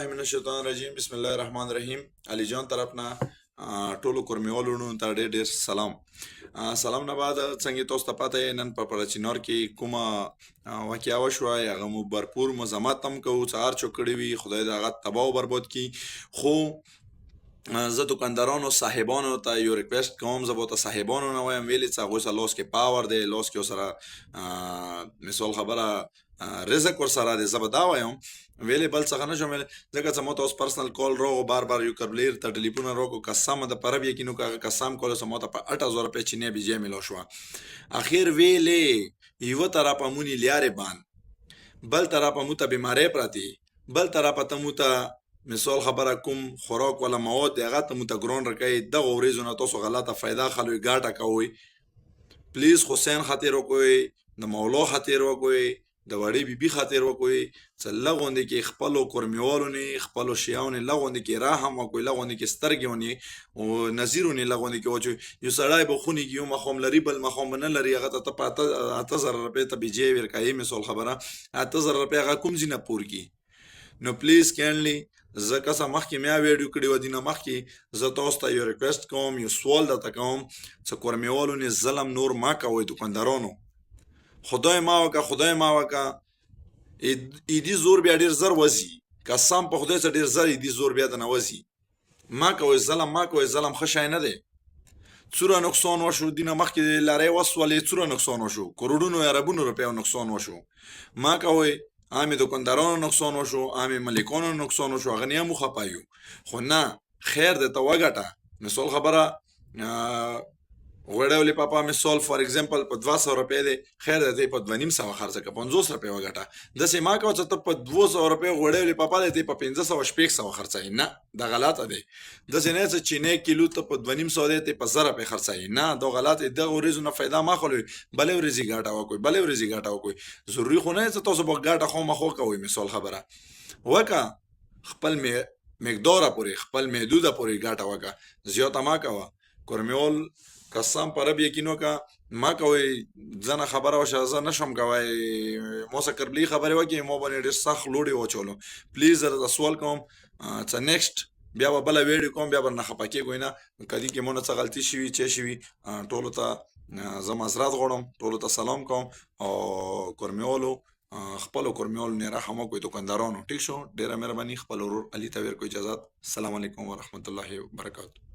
من الشیطان الرجیم بسم الله الرحمن الرحیم علی جان طرف نه ټولو کورمیوالو ته ډېر ډېر سلام. سلام نه بعد څنګه تاسو ته پته نن په پړچینار کې کومه واقعیا وشوه هغه مو برپور مزامات هم کوو څار چوکړی وي خدای دا هغه تباہ او برباد کی. خو زه دکاندارانو صاحبانو ته یو ریکویسټ کوم، زه به ته صاحبانو نه وایم ویلې څه هغوی سره لاس کې پاور دی، لاس کې ورسره مثال خبره رزق ورسره دی. زه به دا وایم ویلې بل څه نه شم ویلی ځکه چې ما ته اوس پرسنل کال راغو، بار بار یو کربلیر ته ټلیفون راغو قسم د پرب یقینو که هغه قسم کولو سه ما ته په 8000 روپۍ چینی بیجی میلا شوه. اخیر ویلې یوه طرفه مونی لیارې بان، بل طرفه مو ته بیماری پراتی، بل طرفه ته مو ته مثال خبره کوم خوراک ولا مواد دی هغه ته مو ته ګران رکوي. دغه ورځو نه تاسو غلطه فایده خلوي ګاټه کوئ. پلیز حسین خاطر وکوئ، د مولا خاطر وکوئ، د وړې بیبي خاطر وکوئ. څه لغوندې کې خپلو کورمیوالو نه خپلو شیانو نه لغوندې کې رحم وکوئ، لغوندې کې سترګې ونی او نظیرو نه لغوندې کې وچوئ. یو سړی به خونې کې یو مخام لري بل مخام نه لري، هغه ته په 8000 روپۍ ته بیجی ورکوي. مثال خبره 8000 روپۍ هغه کوم ځای نه پور کی. نو پلیز کینډلی زه کسه مخکې میا ویډیو کړې وه دینه مخکې زه تاسو ته یو ریکویسټ کوم، یو سوال درته کوم چې کورمیوالو نه ظلم نور ما کوئ. دکاندارانو خدای ما وکه، خدای ما وکه ایدي زور بیا ډېر زر وځي، قسم په خدای څه ډېر زر ایدي زور بیا د نه وځي. ما کوئ ظلم، ما کوئ ظلم ښه شی نه دی. څوره نقصان وشو دینه مخکې لارۍ وسولې، څوره نقصان وشو، کروڑونو یا اربونو روپیو نقصان وشو. ما کوئ عامې دکاندارانو نقصان وشو، عامې مالکانو نقصان وشو، هغه نه هم خپایو. خو نه خیر دی ته وګټه. مثال خبره غوړی ولې پاپا مثال فار ایگزامپل په 200 روپۍ دی، خیر دی ته یې په 2500 خرڅه کړه، 50 روپۍ وګټه. داسې ما کوه چې ته په 200 روپۍ غوړی ولې پاپا دی ته یې په 500 شپږ خرڅوي. نه دا غلطه دی. داسې نه چې چینی کیلو ته په 2500 دی ته یې په 1000 روپۍ خرڅوي. نه دا غلط دی. دغه ورځو نه فایده مه خلوئ، بلې ورځې ګاټه وکړئ، بلې ورځې ګاټه وکړئ. ضروري خو نه چې تاسو به ګاټه خامخا کوئ. مثال خبره وکړه خپل مقداره پورې، خپل محدوده پورې ګاټه وکړه، زیاته مه کوه. کورمیوال قسم په رب یقین وکړه ما کوئ. ځنه خبره وشه زه نشم کوی، ما سره کربلي خبرې وکړې ما باندې ډېر سخت لوډ یې واچولو. پلیز درته سوال کوم چې نیکسټ بیا به بله ویډیو کوم، بیا به نه خفه کېږئ نه. کدي کې مو نه څه غلطي شوي چې شوي ټولو ته زه معذرت غواړم، ټولو ته سلام کوم. او کورمیوالو خپلو کورمیوالو نه رحم وکړئ. دکاندارانو ټیک شو، ډېره مهرباني. خپل ورور علي ته ورکړئ اجازت. السلام علیکم ورحمت الله وبرکاتو.